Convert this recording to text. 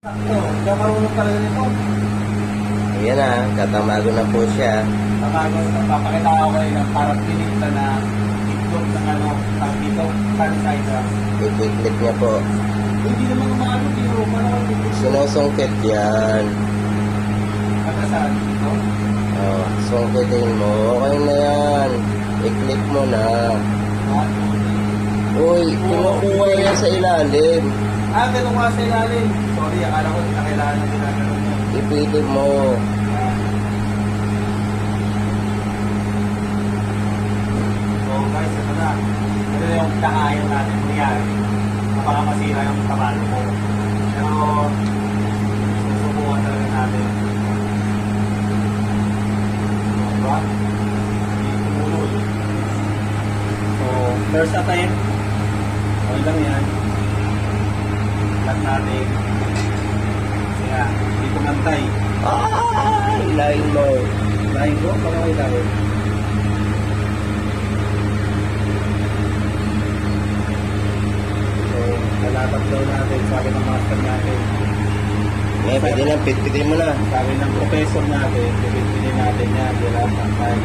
Sakto, kaya marunong talaga nito. Ayan na, tatamago na po siya. Papakita ko kayo ng parang pinita na itlog ng ano, tawag dito, sanitizer. Itiklik niya po. Hindi naman umano, pero parang Sinusungkit yan. pagkasaan dito. Oh, sungkitin mo. Okay na yan. I-click mo na. Uy, kinukuha yan sa ilalim. Ganun nga sa ilalim. Sorry, akala ko na kailangan na ginagano mo. Ipitin mo. So guys, ito na. Ito na yung kakain natin nangyari. Baka masira yung kabalo mo. Pero, susubukan talaga natin. Diba? Hindi tumulol. So, first attempt. Okay lang yan. Lang natin. Kaya, hindi kumantay. Ay, line mo. Lain ko, baka may gawin. So, nalapat daw natin, sabi ng master natin. Eh, pwede na, pitpitin mo na. Sabi ng professor natin, pipiliin natin yan, di lang pantay.